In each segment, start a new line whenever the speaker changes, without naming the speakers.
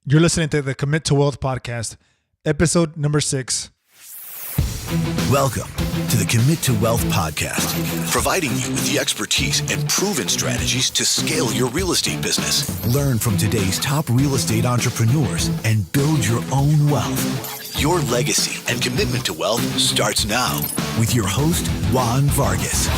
You're listening to the Commit to Wealth podcast, episode number 6.
Welcome to the Commit to Wealth podcast, providing you with the expertise and proven strategies to scale your real estate business. Learn from today's top real estate entrepreneurs and build your own wealth. Your legacy and commitment to wealth starts now with your host, Juan Vargas.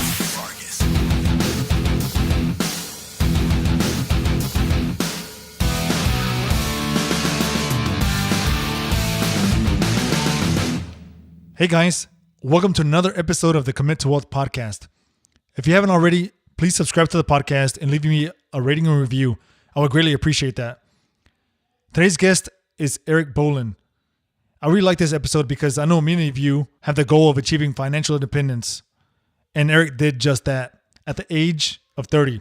Hey guys, welcome to another episode of the Commit to Wealth podcast. If you haven't already, please subscribe to the podcast and leave me a rating and review. I would greatly appreciate that. Today's guest is Bowlin. I really like this episode because I know many of you have the goal of achieving financial independence. And Eric did just that at the age of 30.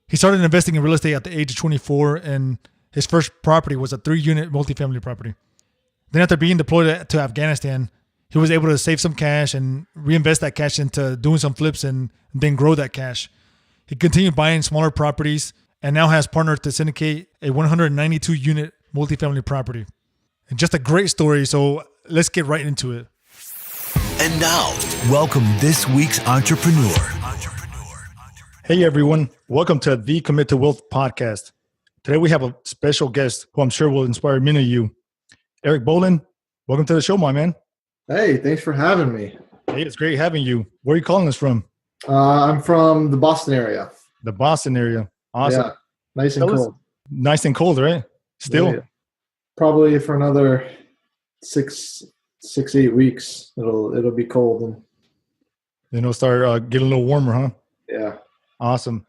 He started investing in real estate at the age of 24, and his first property was a 3-unit multifamily property. Then after being deployed to Afghanistan, he was able to save some cash and reinvest that cash into doing some flips and then grow that cash. He continued buying smaller properties and now has partnered to syndicate a 192-unit multifamily property. And just a great story, so let's get right into it.
And now, welcome this week's entrepreneur.
Hey everyone, welcome to the Commit to Wealth podcast. Today we have a special guest who I'm sure will inspire many of you. Bowlin, welcome to the show, my man.
Hey, thanks for having me.
Hey, it's great having you. Where are you calling us from?
I'm from the Boston area.
The Boston area. Awesome.
Yeah, nice and cold.
Nice and cold, right? Still?
Yeah. Probably for another 8 weeks. It'll be cold. And
then it'll start getting a little warmer, huh?
Yeah.
Awesome.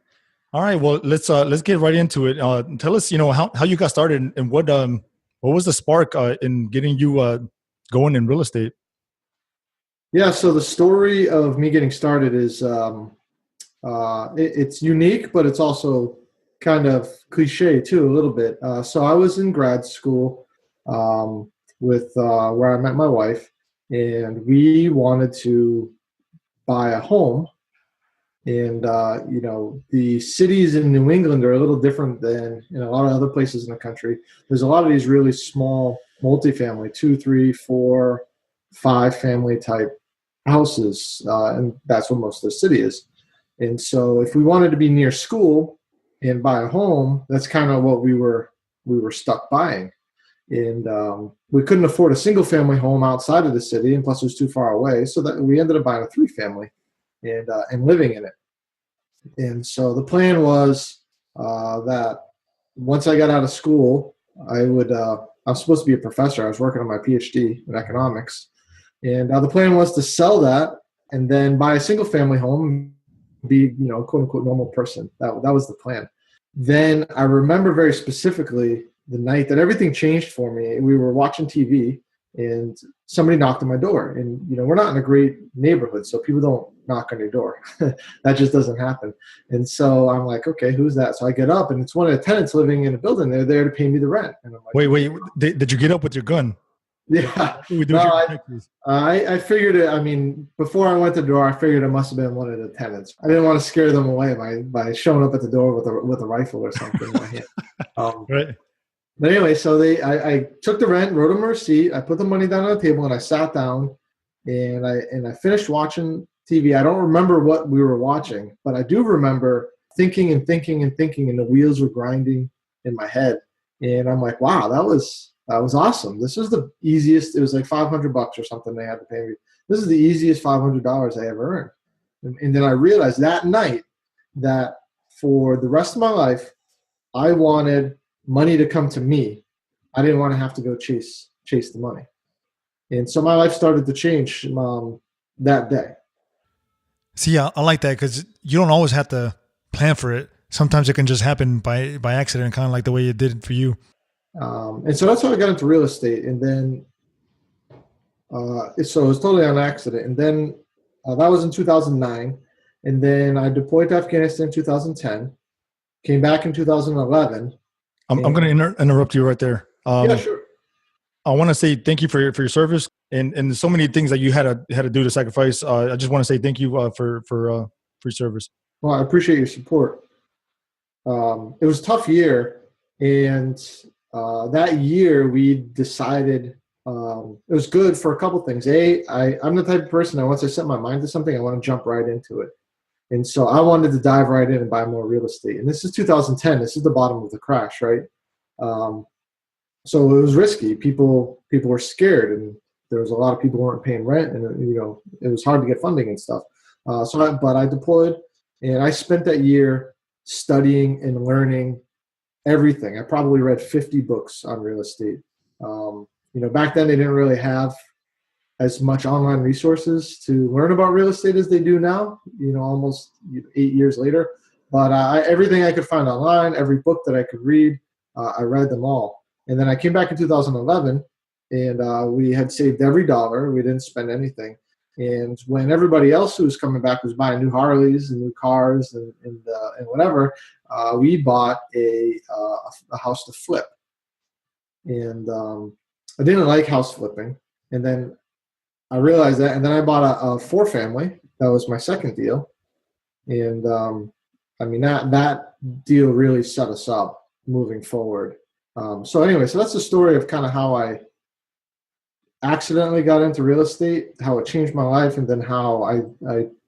All right. Well, let's get right into it. Tell us, how you got started and what was the spark in getting you going in real estate?
Yeah. So the story of me getting started is it's unique, but it's also kind of cliche too, a little bit. So I was in grad school with where I met my wife, and we wanted to buy a home. And, the cities in New England are a little different than in a lot of other places in the country. There's a lot of these really small multifamily, 2, 3, 4, 5 family type houses. And that's what most of the city is. And so if we wanted to be near school and buy a home, that's kind of what we were stuck buying. And we couldn't afford a single family home outside of the city, and plus it was too far away. So that we ended up buying a 3-family and living in it. And so the plan was that once I got out of school, I was supposed to be a professor. I was working on my PhD in economics. And the plan was to sell that and then buy a single family home and be, quote unquote, normal person. That was the plan. Then I remember very specifically the night that everything changed for me. We were watching TV and somebody knocked on my door. And, we're not in a great neighborhood, so people don't knock on your door. That just doesn't happen. And so I'm like, okay, who's that? So I get up, and it's one of the tenants living in a building. They're there to pay me the rent. And I'm like,
wait, did you get up with your gun?
Yeah. I figured it. I mean, before I went to the door, I figured it must have been one of the tenants. I didn't want to scare them away by showing up at the door with a rifle or something in my hand.
Right.
But anyway, so I took the rent, wrote them a receipt. I put the money down on the table, and I sat down, and I finished watching TV. I don't remember what we were watching, but I do remember thinking, and the wheels were grinding in my head. And I'm like, wow, that was awesome. This was the easiest. It was like $500 or something they had to pay me. This is the easiest $500 I ever earned. And then I realized that night that for the rest of my life, I wanted money to come to me. I didn't want to have to go chase the money. And so my life started to change that day.
See, I like that because you don't always have to plan for it. Sometimes it can just happen by accident, kind of like the way it did for you.
And so that's how I got into real estate. And then, so it was totally on accident. And then that was in 2009. And then I deployed to Afghanistan in 2010, came back in 2011.
I'm going to interrupt you right there.
Yeah, sure.
I want to say thank you for your service and so many things that you had to do to sacrifice. I just want to say thank you for your service.
Well, I appreciate your support. It was a tough year, and that year we decided it was good for a couple things. I'm the type of person that once I set my mind to something, I want to jump right into it. And so I wanted to dive right in and buy more real estate. And this is 2010. This is the bottom of the crash, right? So it was risky. People were scared, and there was a lot of people who weren't paying rent, and it was hard to get funding and stuff. But I deployed, and I spent that year studying and learning everything. I probably read 50 books on real estate. Back then they didn't really have as much online resources to learn about real estate as they do now, almost 8 years later. But everything I could find online, every book that I could read, I read them all. And then I came back in 2011, and we had saved every dollar. We didn't spend anything. And when everybody else who was coming back was buying new Harleys and new cars and whatever, we bought a house to flip. And I didn't like house flipping. And then I realized that. And then I bought a 4-family. That was my second deal. And that deal really set us up moving forward. So that's the story of kind of how I accidentally got into real estate, how it changed my life, and then how I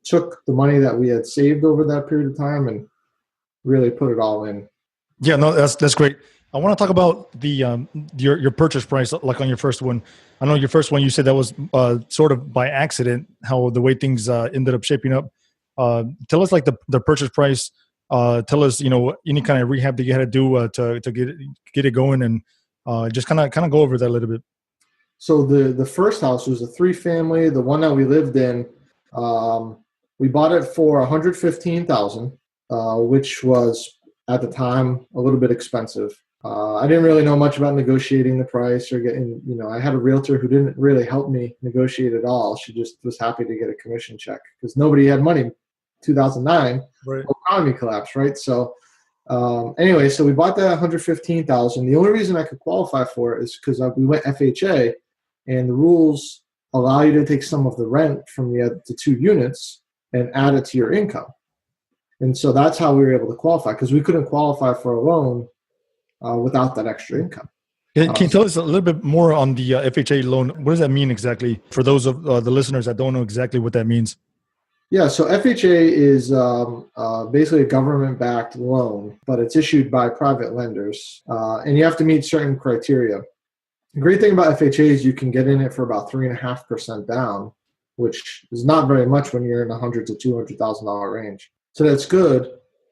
took the money that we had saved over that period of time and really put it all in.
Yeah, no, that's great. I want to talk about the your purchase price, like on your first one. I know your first one, you said that was sort of by accident, how the way things ended up shaping up. Tell us like the purchase price. Tell us, any kind of rehab that you had to do to get it going, and just kind of go over that a little bit.
So the first house was a 3-family. The one that we lived in, we bought it for $115,000, which was at the time a little bit expensive. I didn't really know much about negotiating the price or getting, I had a realtor who didn't really help me negotiate at all. She just was happy to get a commission check because nobody had money. 2009,
right.
The economy collapsed, right? So so we bought that $115,000. The only reason I could qualify for it is because we went FHA, and the rules allow you to take some of the rent from the 2 units and add it to your income. And so that's how we were able to qualify, because we couldn't qualify for a loan without that extra income.
Can you tell us a little bit more on the FHA loan? What does that mean exactly for those of the listeners that don't know exactly what that means?
Yeah, so FHA is basically a government-backed loan, but it's issued by private lenders, and you have to meet certain criteria. The great thing about FHA is you can get in it for about 3.5% down, which is not very much when you're in the $100,000 to $200,000 range. So that's good,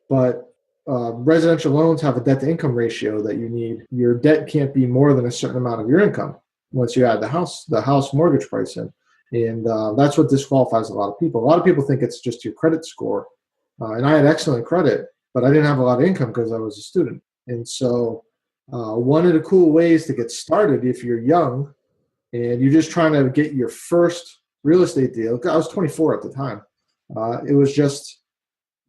but residential loans have a debt-to-income ratio that you need. Your debt can't be more than a certain amount of your income once you add the house mortgage price in. And that's what disqualifies a lot of people. A lot of people think it's just your credit score. And I had excellent credit, but I didn't have a lot of income because I was a student. And so one of the cool ways to get started if you're young and you're just trying to get your first real estate deal, I was 24 at the time. It was just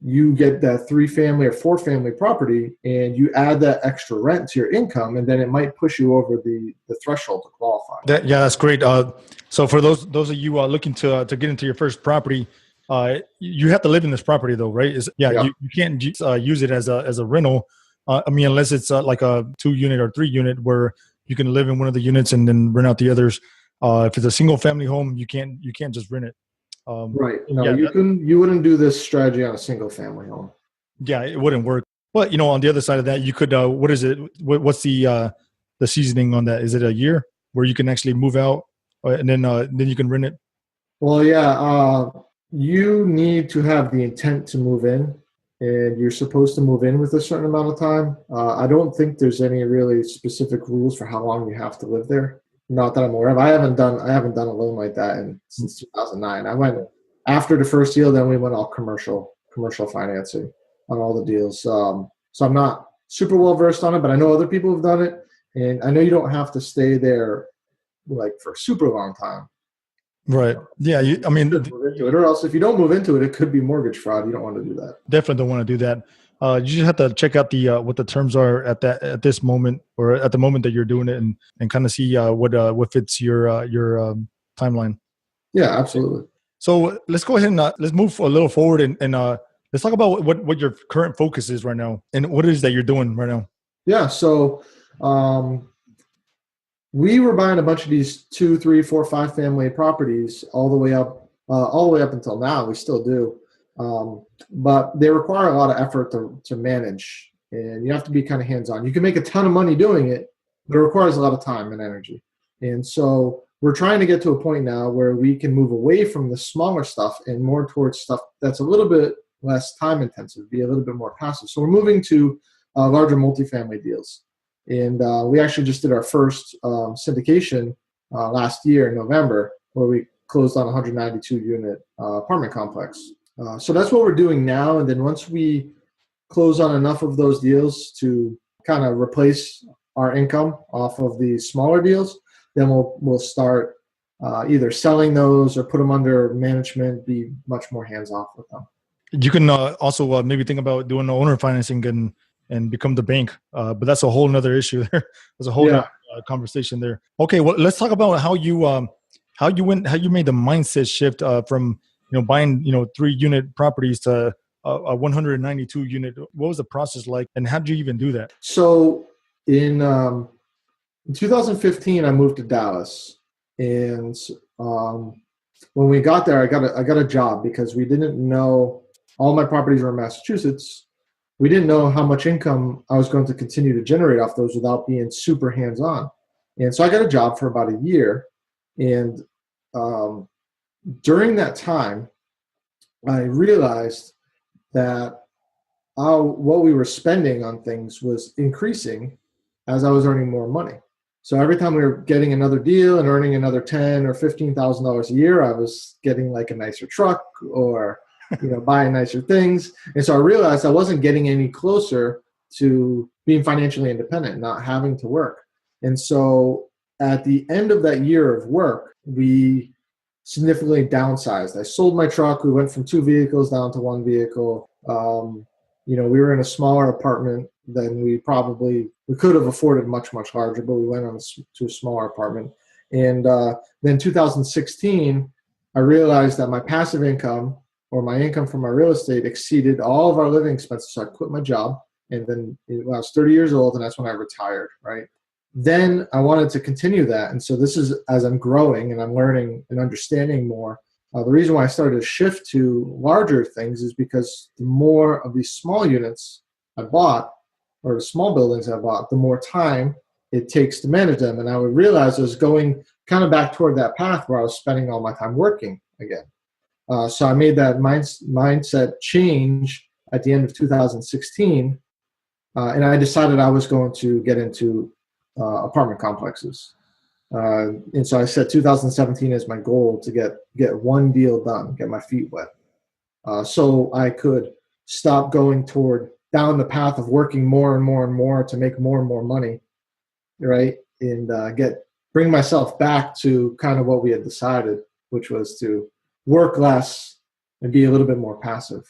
you get that 3-family or 4-family property and you add that extra rent to your income, and then it might push you over the threshold to qualify.
That's great. So for those of you looking to get into your first property, you have to live in this property though, right? You can't use it as a rental. Unless it's like a 2-unit or 3-unit where you can live in one of the units and then rent out the others. If it's a single family home, you can't just rent it.
Right. No, you wouldn't do this strategy on a single family home.
Yeah, it wouldn't work. But on the other side of that, you could. What is it? What's the seasoning on that? Is it a year where you can actually move out and then you can rent it?
Well, yeah. You need to have the intent to move in, and you're supposed to move in with a certain amount of time. I don't think there's any really specific rules for how long you have to live there. Not that I'm aware of. I haven't done a loan like that since 2009. I went after the first deal, then we went all commercial financing on all the deals. So I'm not super well versed on it, but I know other people have done it, and I know you don't have to stay there like for a super long time.
Right. Yeah.
Move into it, or else if you don't move into it, it could be mortgage fraud. You don't want to do that.
Definitely don't want to do that. You just have to check out the what the terms are at this moment, or at the moment that you're doing it, and kind of see what fits your timeline.
Yeah, absolutely.
So let's go ahead and let's move a little forward and let's talk about what your current focus is right now and what it is that you're doing right now.
Yeah. So We were buying a bunch of these 2, 3, 4, 5 family properties all the way up until now. We still do, but they require a lot of effort to manage, and you have to be kind of hands-on. You can make a ton of money doing it, but it requires a lot of time and energy. And so we're trying to get to a point now where we can move away from the smaller stuff and more towards stuff that's a little bit less time intensive, be a little bit more passive. So we're moving to larger multifamily deals. And we actually just did our first syndication last year in November, where we closed on a 192 unit apartment complex. So that's what we're doing now. And then once we close on enough of those deals to kind of replace our income off of the smaller deals, then we'll start either selling those or put them under management, be much more hands off with them.
You can also maybe think about doing owner financing and become the bank. But that's a whole nother issue there. There's a whole nother, conversation there. Okay, well, let's talk about how you made the mindset shift from buying 3-unit properties to a 192 unit. What was the process like, and how did you even do that?
So in 2015, I moved to Dallas, and when we got there, I got a job because we didn't know, all my properties were in Massachusetts. We didn't know how much income I was going to continue to generate off those without being super hands-on. And so I got a job for about a year. And during that time, I realized that what we were spending on things was increasing as I was earning more money. So every time we were getting another deal and earning another $10,000 or $15,000 a year, I was getting like a nicer truck or buying nicer things. And so I realized I wasn't getting any closer to being financially independent, not having to work. And so at the end of that year of work, we significantly downsized. I sold my truck. We went from 2 vehicles down to 1 vehicle. We were in a smaller apartment than we could have afforded much, much larger, but we went to a smaller apartment. And then 2016, I realized that my passive income, or my income from my real estate, exceeded all of our living expenses. So I quit my job. And then I was 30 years old, and that's when I retired, right? Then I wanted to continue that. And so this is as I'm growing and I'm learning and understanding more. The reason why I started to shift to larger things is because the more of these small units I bought, or the small buildings I bought, the more time it takes to manage them. And I would realize I was going kind of back toward that path where I was spending all my time working again. So I made that mindset change at the end of 2016, and I decided I was going to get into apartment complexes. And so I set 2017 as my goal to get one deal done, get my feet wet, so I could stop going down the path of working more and more and more to make more and more money, right? And bring myself back to kind of what we had decided, which was to work less and be a little bit more passive.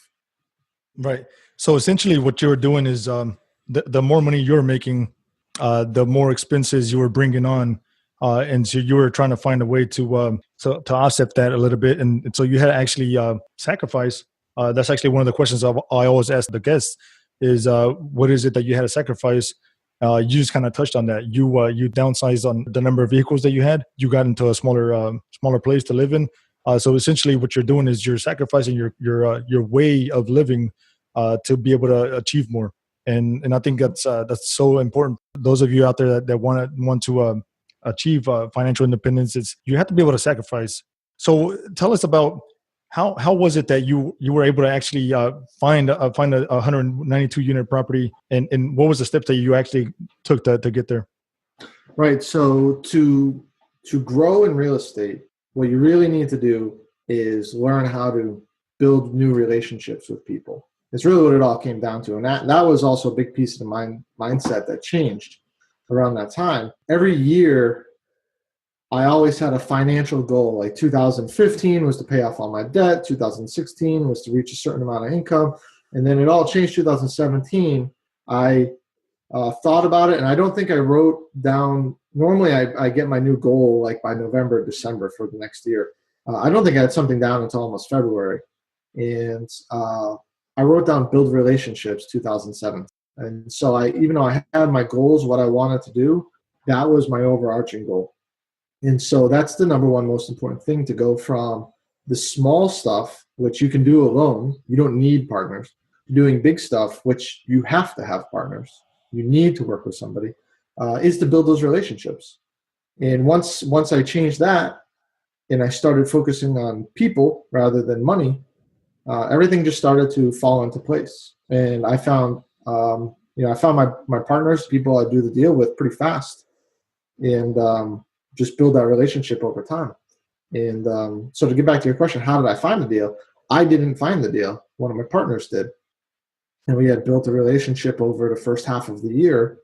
Right. So essentially what you were doing is the more money you're making, the more expenses you were bringing on. And so you were trying to find a way to offset that a little bit. And so you had to actually sacrifice. That's actually one of the questions I always ask the guests is what is it that you had to sacrifice? You just kind of touched on that. You downsized on the number of vehicles that you had. You got into a smaller place to live in. So essentially what you're doing is you're sacrificing your way of living to be able to achieve more. And I think that's so important. Those of you out there that want to achieve financial independence, you have to be able to sacrifice. So tell us about how was it that you were able to actually find a 192 unit property, and what was the steps that you actually took to get there?
Right. So to grow in real estate, what you really need to do is learn how to build new relationships with people. It's really what it all came down to. And that was also a big piece of the mindset that changed around that time. Every year, I always had a financial goal. Like 2015 was to pay off all my debt. 2016 was to reach a certain amount of income. And then it all changed 2017. I thought about it, and I don't think I wrote down. Normally, I get my new goal like by November, December for the next year. I don't think I had something down until almost February. And I wrote down build relationships 2007. And so even though I had my goals, what I wanted to do, that was my overarching goal. And so that's the number one most important thing, to go from the small stuff, which you can do alone. You don't need partners. Doing big stuff, which you have to have partners. You need to work with somebody, is to build those relationships. And once I changed that and I started focusing on people rather than money, everything just started to fall into place. And I found, I found my partners, people I do the deal with, pretty fast, and just build that relationship over time. And so to get back to your question, how did I find the deal? I didn't find the deal. One of my partners did. And we had built a relationship over the first half of the year.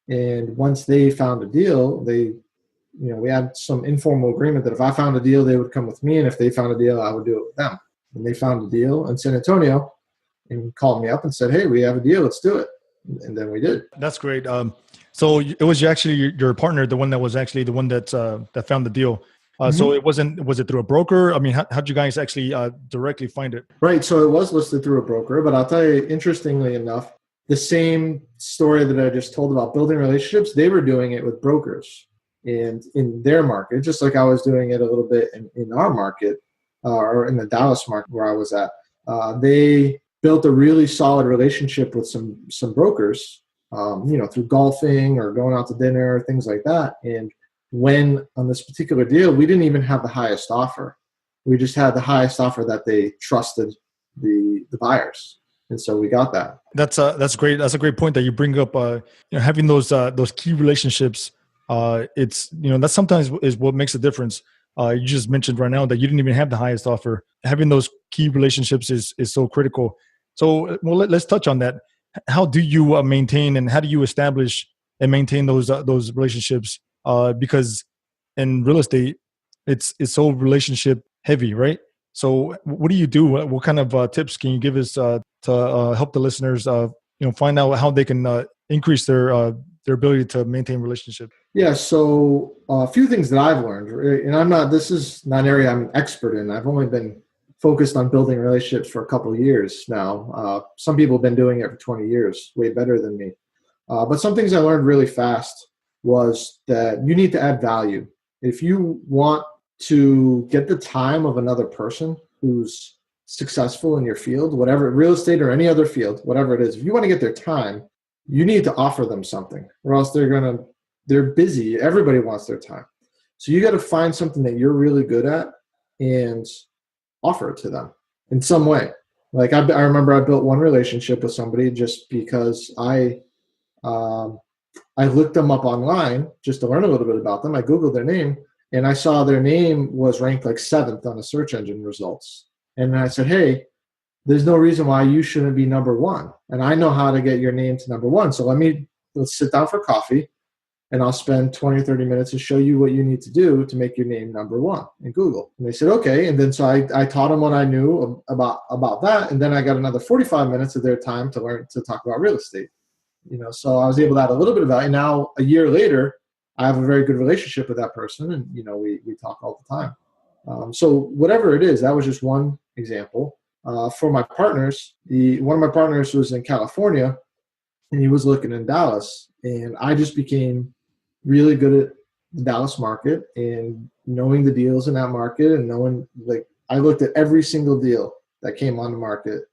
And once they found a deal, we had some informal agreement that if I found a deal, they would come with me. And if they found a deal, I would do it with them. And they found a deal in San Antonio and called me up and said, "Hey, we have a deal. Let's do it." And then we did.
That's great. So it was actually your partner, the one that was actually the one that found the deal. So was it through a broker? I mean, how'd you guys actually directly find it?
Right. So it was listed through a broker, but I'll tell you, interestingly enough, the same story that I just told about building relationships, they were doing it with brokers and in their market, just like I was doing it a little bit in our market, or in the Dallas market where I was at. They built a really solid relationship with some brokers, through golfing or going out to dinner, things like that. And when on this particular deal, we didn't even have the highest offer. We just had the highest offer that they trusted the buyers. And so we got that.
That's great. That's a great point that you bring up. Having those key relationships, it's that sometimes is what makes a difference. You just mentioned right now that you didn't even have the highest offer. Having those key relationships is so critical. So, let's touch on that. How do you maintain, and how do you establish and maintain those relationships? Because in real estate, it's so relationship heavy, right? So, what do you do? What kind of tips can you give us to help the listeners, find out how they can increase their ability to maintain relationships?
Yeah. So a few things that I've learned, and this is not an area I'm expert in. I've only been focused on building relationships for a couple of years now. Some people have been doing it for 20 years, way better than me. But some things I learned really fast was that you need to add value. If you want to get the time of another person who's successful in your field, whatever, real estate or any other field, whatever it is, if you want to get their time, you need to offer them something, or else they're busy. Everybody wants their time. So you got to find something that you're really good at and offer it to them in some way. Like I remember I built one relationship with somebody just because I looked them up online just to learn a little bit about them. I Googled their name and I saw their name was ranked like 7th on the search engine results. And then I said, "Hey, there's no reason why you shouldn't be number one. And I know how to get your name to number one. So let's sit down for coffee and I'll spend 20 or 30 minutes to show you what you need to do to make your name number one in Google." And they said, "Okay." And then so I taught them what I knew about that. And then I got another 45 minutes of their time to learn to talk about real estate. So I was able to add a little bit of value. Now, a year later, I have a very good relationship with that person. And, we talk all the time. So whatever it is, that was just one example. For my partners, one of my partners was in California and he was looking in Dallas, and I just became really good at the Dallas market and knowing the deals in that market and knowing, I looked at every single deal that came on the market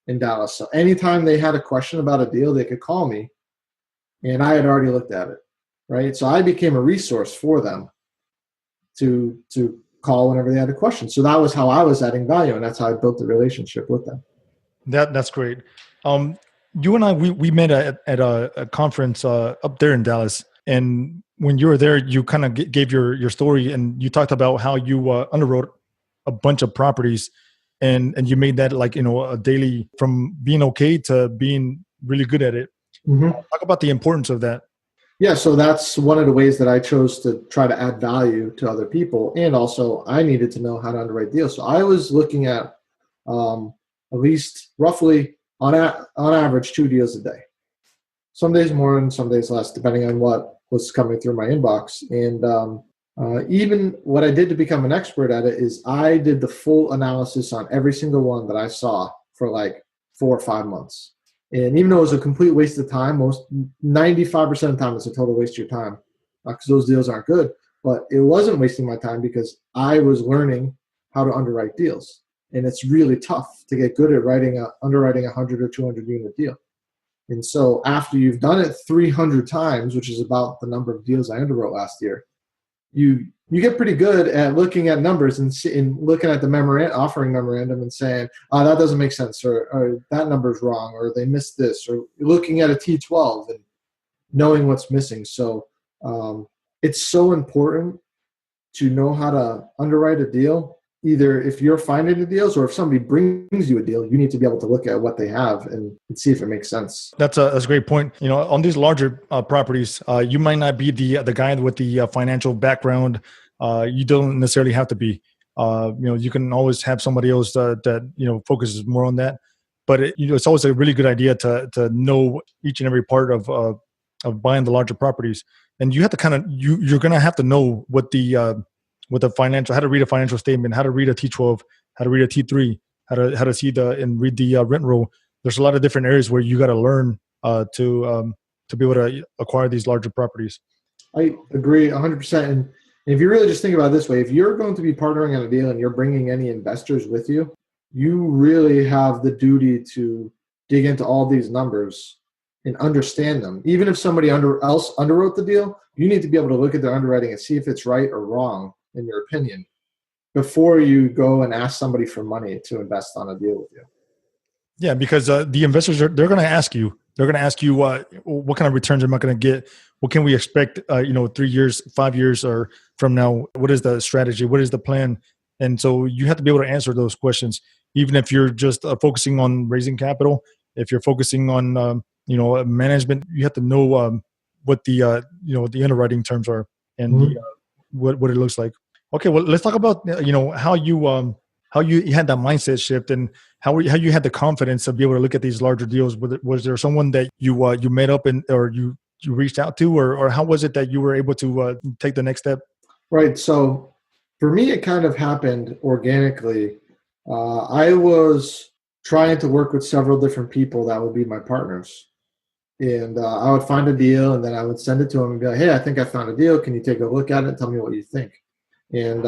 in Dallas. So anytime they had a question about a deal, they could call me and I had already looked at it. Right. So I became a resource for them to call whenever they had a question. So that was how I was adding value, and that's how I built the relationship with them.
That's great. You and I, we met at a conference up there in Dallas, and when you were there, you kind of gave your story, and you talked about how you underwrote a bunch of properties, and you made that a daily, from being okay to being really good at it. Mm-hmm. Talk about the importance of that.
Yeah, so that's one of the ways that I chose to try to add value to other people. And also I needed to know how to underwrite deals. So I was looking at least roughly on average 2 deals a day. Some days more and some days less, depending on what was coming through my inbox. And even what I did to become an expert at it is I did the full analysis on every single one that I saw for 4 or 5 months. And even though it was a complete waste of time, 95% of the time it's a total waste of your time because those deals aren't good. But it wasn't wasting my time because I was learning how to underwrite deals. And it's really tough to get good at underwriting a 100 or 200 unit deal. And so after you've done it 300 times, which is about the number of deals I underwrote last year, you get pretty good at looking at numbers and looking at the offering memorandum and saying, oh, that doesn't make sense, or that number's wrong, or they missed this, or looking at a T12 and knowing what's missing. So it's so important to know how to underwrite a deal. Either if you're finding the deals or if somebody brings you a deal, you need to be able to look at what they have and see if it makes sense.
That's a great point. On these larger properties, you might not be the guy with the financial background. You don't necessarily have to be. You can always have somebody else that focuses more on that. But it's always a really good idea to know each and every part of buying the larger properties. And you have to you're going to have to know what the financial, how to read a financial statement, how to read a T12, how to read a T3, how to see and read the rent roll. There's a lot of different areas where you got to learn to be able to acquire these larger properties.
I agree 100%. And if you really just think about it this way, if you're going to be partnering on a deal and you're bringing any investors with you, you really have the duty to dig into all these numbers and understand them. Even if somebody else underwrote the deal, you need to be able to look at their underwriting and see if it's right or wrong, in your opinion, before you go and ask somebody for money to invest on a deal with you.
Yeah, because the investors they're going to ask you. They're going to ask you what kind of returns am I going to get? What can we expect? 3 years, 5 years, or from now? What is the strategy? What is the plan? And so you have to be able to answer those questions, even if you're just focusing on raising capital. If you're focusing on management, you have to know what the underwriting terms are and what it looks like. Okay, well, let's talk about how you had that mindset shift and how you had the confidence to be able to look at these larger deals. Was there someone that you met up or you reached out to, or how was it that you were able to take the next step?
Right. So for me, it kind of happened organically. I was trying to work with several different people that would be my partners. And I would find a deal and then I would send it to them and be like, hey, I think I found a deal. Can you take a look at it and tell me what you think? And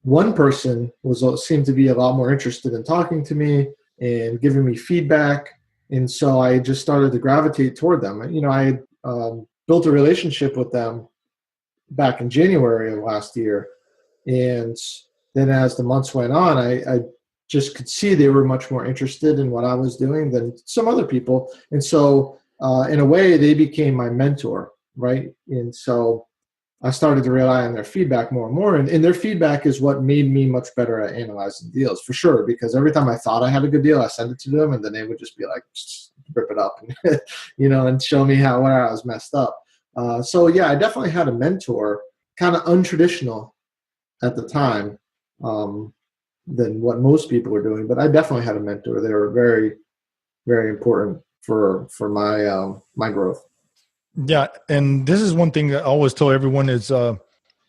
one person seemed to be a lot more interested in talking to me and giving me feedback. And so I just started to gravitate toward them. I built a relationship with them back in January of last year. And then as the months went on, I just could see they were much more interested in what I was doing than some other people. And so in a way, they became my mentor, right? And so I started to rely on their feedback more and more. And their feedback is what made me much better at analyzing deals, for sure. Because every time I thought I had a good deal, I sent it to them, and then they would just be like, just rip it up, and, and show me where I was messed up. So yeah, I definitely had a mentor, kind of untraditional at the time than what most people were doing. But I definitely had a mentor. They were very, very important for my growth.
Yeah, and this is one thing that I always tell everyone is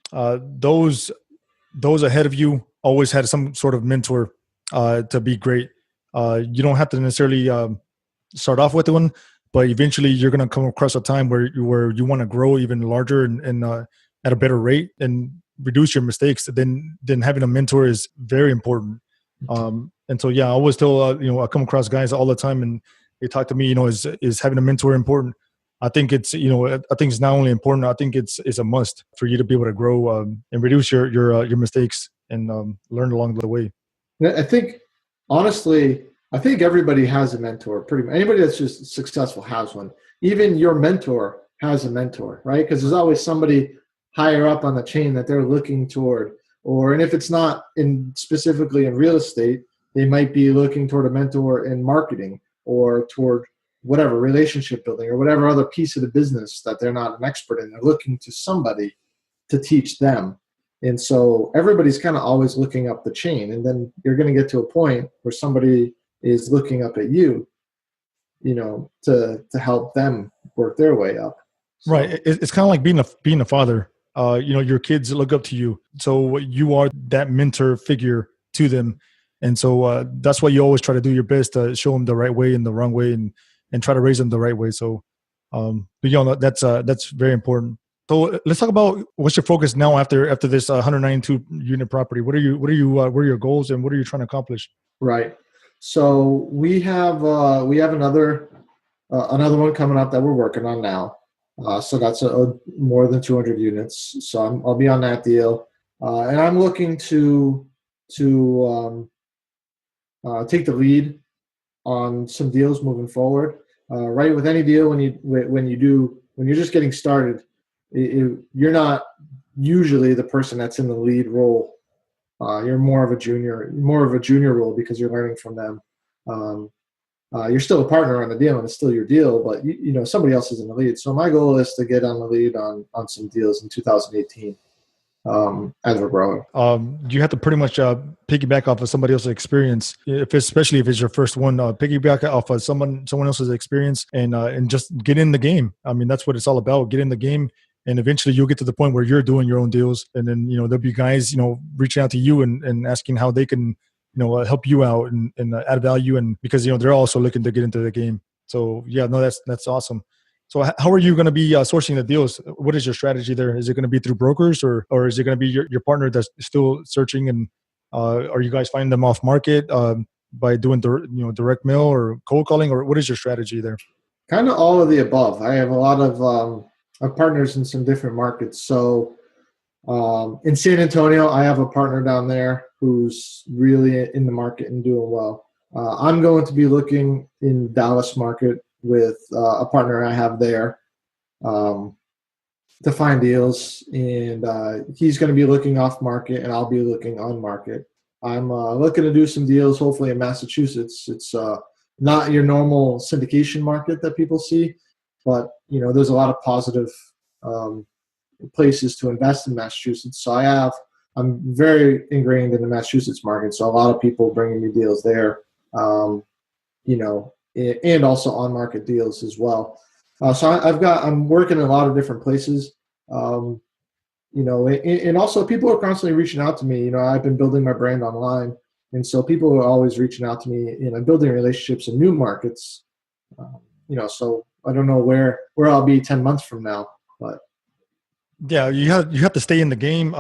those ahead of you always had some sort of mentor to be great. You don't have to necessarily start off with one, but eventually you're going to come across a time where you want to grow even larger and at a better rate and reduce your mistakes. Then having a mentor is very important. And so, yeah, I always tell I come across guys all the time and they talk to me, is having a mentor important? I think it's, I think it's not only important, I think it's a must for you to be able to grow and reduce your mistakes and learn along the way.
I think, honestly, everybody has a mentor. Pretty much anybody that's just successful has one. Even your mentor has a mentor, right? Because there's always somebody higher up on the chain that they're looking toward. And if it's not specifically in real estate, they might be looking toward a mentor in marketing or toward whatever, relationship building or whatever other piece of the business that they're not an expert in. They're looking to somebody to teach them. And so everybody's kind of always looking up the chain. And then you're going to get to a point where somebody is looking up at you, to help them work their way up. So.
Right. It's kind of like being a father. Your kids look up to you. So you are that mentor figure to them. And so that's why you always try to do your best to show them the right way and the wrong way and and try to raise them the right way. So, but that's very important. So let's talk about what's your focus now after this 192 unit property. What are your goals and what are you trying to accomplish?
Right. So we have another one coming up that we're working on now. So that's more than 200 units. So I'll be on that deal, and I'm looking to take the lead on some deals moving forward. Right, with any deal, when you're just getting started, you're not usually the person that's in the lead role. You're more of a junior role because you're learning from them. You're still a partner on the deal and it's still your deal, but somebody else is in the lead. So my goal is to get on the lead on some deals in 2018 as we're growing.
You have to pretty much piggyback off of somebody else's experience, especially if it's your first one. Piggyback off of someone else's experience and just get in the game. I mean, that's what it's all about. Get in the game. And eventually you'll get to the point where you're doing your own deals. And then, there'll be guys, reaching out to you and asking how they can, help you out and add value. And because, they're also looking to get into the game. So yeah, no, that's awesome. So how are you going to be sourcing the deals? What is your strategy there? Is it going to be through brokers or is it going to be your partner that's still searching? And are you guys finding them off market by doing direct mail or cold calling, or what is your strategy there?
Kind of all of the above. I have a lot of partners in some different markets. So in San Antonio, I have a partner down there who's really in the market and doing well. I'm going to be looking in Dallas market with a partner I have there to find deals, and he's going to be looking off market and I'll be looking on market. I'm looking to do some deals hopefully in Massachusetts. It's not your normal syndication market that people see, but there's a lot of positive places to invest in Massachusetts. So I'm very ingrained in the Massachusetts market, so a lot of people bringing me deals there, and also on market deals as well. So I'm working in a lot of different places, and also people are constantly reaching out to me. I've been building my brand online, and so people are always reaching out to me, and I'm building relationships in new markets. So I don't know where I'll be 10 months from now, but
yeah, you have to stay in the game.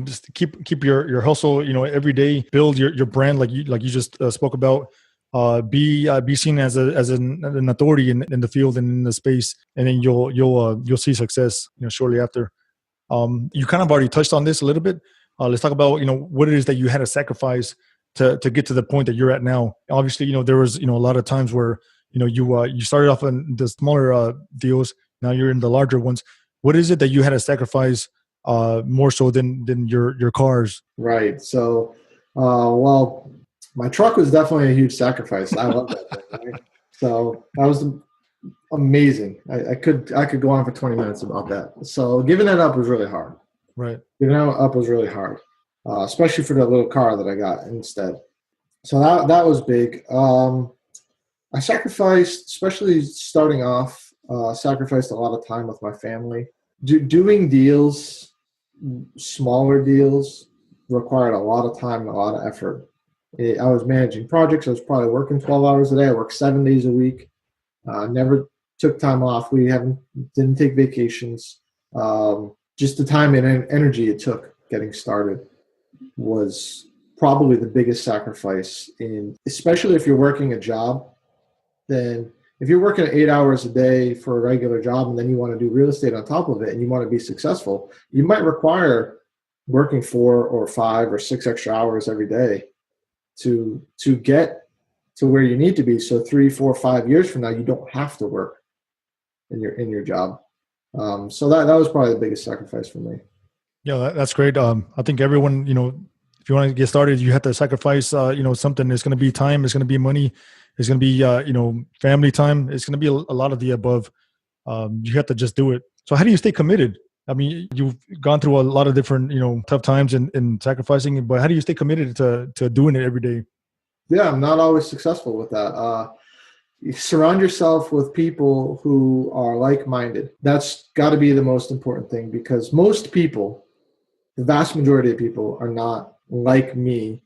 Just keep your hustle. Every day, build your brand like you just spoke about. Be seen as an authority in the field and in the space, and then you'll see success. Shortly after. You kind of already touched on this a little bit. Let's talk about what it is that you had to sacrifice to get to the point that you're at now. Obviously, there was a lot of times where you started off in the smaller deals. Now you're in the larger ones. What is it that you had to sacrifice more so than your cars?
Right. So, well, my truck was definitely a huge sacrifice. I love that thing. Right? So that was amazing. I could go on for 20 minutes about that. So giving that up was really hard.
Right.
Giving that up was really hard, especially for the little car that I got instead. So that was big. I sacrificed, especially starting off, sacrificed a lot of time with my family. Doing deals, smaller deals, required a lot of time and a lot of effort. I was managing projects. I was probably working 12 hours a day. I worked 7 days a week. Never took time off. Didn't take vacations. Just the time and energy it took getting started was probably the biggest sacrifice. Especially if you're working a job, then if you're working 8 hours a day for a regular job and then you want to do real estate on top of it and you want to be successful, you might require working 4 or 5 or 6 extra hours every day to get to where you need to be. So 3, 4, 5 years from now, you don't have to work in your job. So that was probably the biggest sacrifice for me.
Yeah, that's great. I think everyone, if you want to get started, you have to sacrifice, something. It's going to be time. It's going to be money. It's going to be, family time. It's going to be a lot of the above. You have to just do it. So how do you stay committed? I mean, you've gone through a lot of different, tough times and sacrificing, but how do you stay committed to doing it every day?
Yeah, I'm not always successful with that. You surround yourself with people who are like-minded. That's got to be the most important thing, because most people, the vast majority of people, are not like me,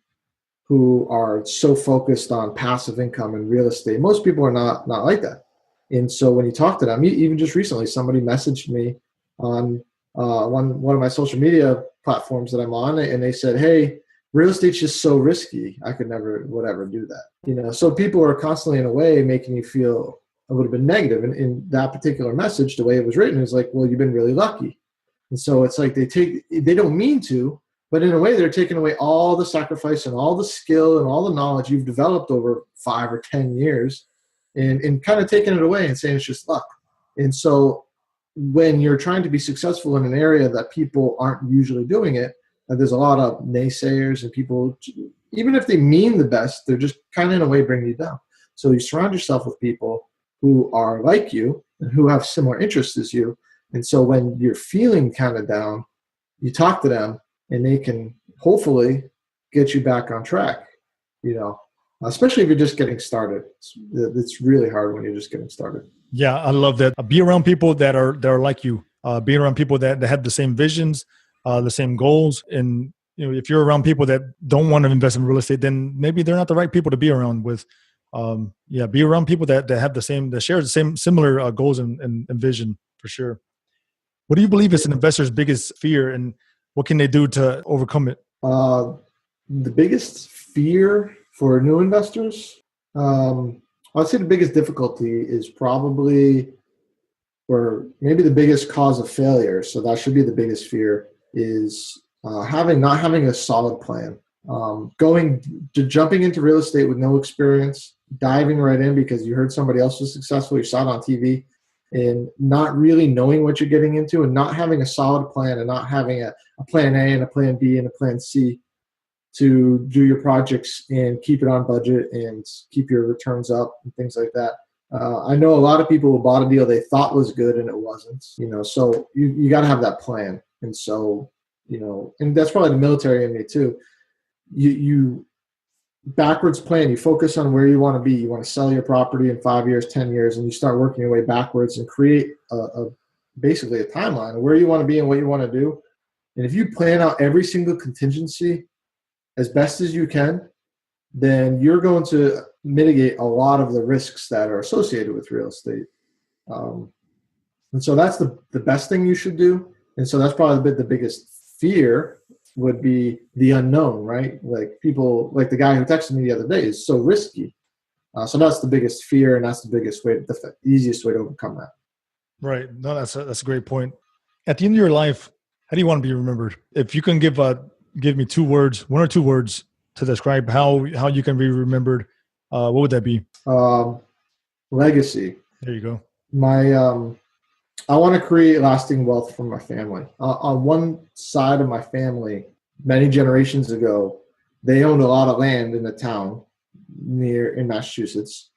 who are so focused on passive income and real estate. Most people are not like that. And so when you talk to them, even just recently, somebody messaged me on one of my social media platforms that I'm on, and they said, "Hey, real estate's just so risky. I could never, whatever, do that." So people are constantly in a way making you feel a little bit negative. And in that particular message, the way it was written is like, well, you've been really lucky. And so it's like they don't mean to, but in a way they're taking away all the sacrifice and all the skill and all the knowledge you've developed over 5 or 10 years and kind of taking it away and saying it's just luck. And so when you're trying to be successful in an area that people aren't usually doing it, there's a lot of naysayers and people, even if they mean the best, they're just kind of in a way bringing you down. So you surround yourself with people who are like you and who have similar interests as you. And so when you're feeling kind of down, you talk to them and they can hopefully get you back on track, especially if you're just getting started. It's really hard when you're just getting started.
Yeah, I love that. Be around people that are like you. Be around people that have the same visions, the same goals. And if you're around people that don't want to invest in real estate, then maybe they're not the right people to be around with. Be around people that have that share the same similar goals and vision for sure. What do you believe is an investor's biggest fear, and what can they do to overcome it?
The biggest fear for new investors, I'd say the biggest difficulty is probably, or maybe the biggest cause of failure. So that should be the biggest fear is not having a solid plan. Jumping into real estate with no experience, diving right in because you heard somebody else was successful, you saw it on TV, and not really knowing what you're getting into and not having a solid plan and not having a plan A and a plan B and a plan C to do your projects and keep it on budget and keep your returns up and things like that. I know a lot of people who bought a deal they thought was good and it wasn't, so you got to have that plan. And so, and that's probably the military in me too. You backwards plan, you focus on where you want to be. You want to sell your property in 5 years, 10 years, and you start working your way backwards and create basically a timeline of where you want to be and what you want to do. And if you plan out every single contingency as best as you can, then you're going to mitigate a lot of the risks that are associated with real estate. And so that's the best thing you should do. And so that's probably the biggest fear would be the unknown, right? Like people, like the guy who texted me the other day, is so risky. So that's the biggest fear, and that's the easiest way to overcome that.
Right. No, that's a great point. At the end of your life, how do you want to be remembered? If you can give me 2 words, 1 or 2 words to describe how you can be remembered, what would that be?
Legacy.
There you go.
I want to create lasting wealth for my family. On one side of my family, many generations ago, they owned a lot of land in the town in Massachusetts.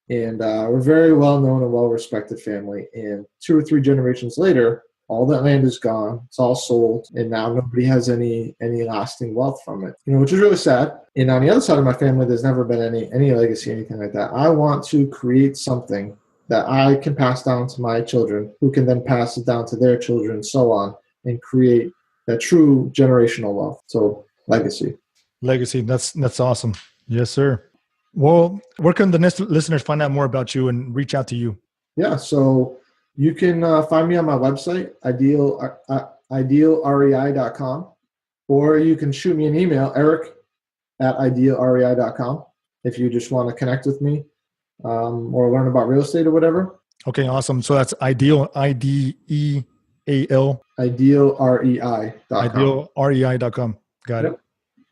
And we're a very well-known and well-respected family. And 2 or 3 generations later, all that land is gone. It's all sold. And now nobody has any lasting wealth from it, which is really sad. And on the other side of my family, there's never been any legacy, anything like that. I want to create something that I can pass down to my children, who can then pass it down to their children and so on, and create that true generational wealth. So legacy. That's awesome. Yes, sir. Well, where can the listeners find out more about you and reach out to you? Yeah, so you can find me on my website, idealrei.com, or you can shoot me an email, eric@idealrei.com, if you just want to connect with me. Or learn about real estate or whatever. Okay, awesome. So that's ideal, IDEAL. idealrei.com. idealrei.com. Got it.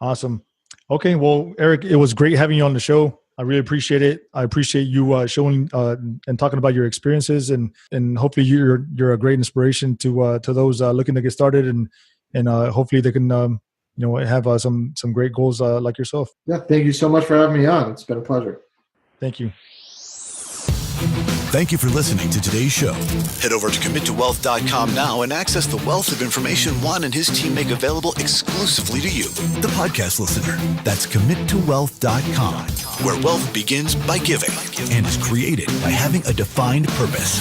Awesome. Okay, well, Eric, it was great having you on the show. I really appreciate it. I appreciate you showing and talking about your experiences, and hopefully you're a great inspiration to those looking to get started, and hopefully they can have some great goals like yourself. Yeah, thank you so much for having me on. It's been a pleasure. Thank you.
Thank you for listening to today's show. Head over to committowealth.com now and access the wealth of information Juan and his team make available exclusively to you, the podcast listener. That's committowealth.com, where wealth begins by giving and is created by having a defined purpose.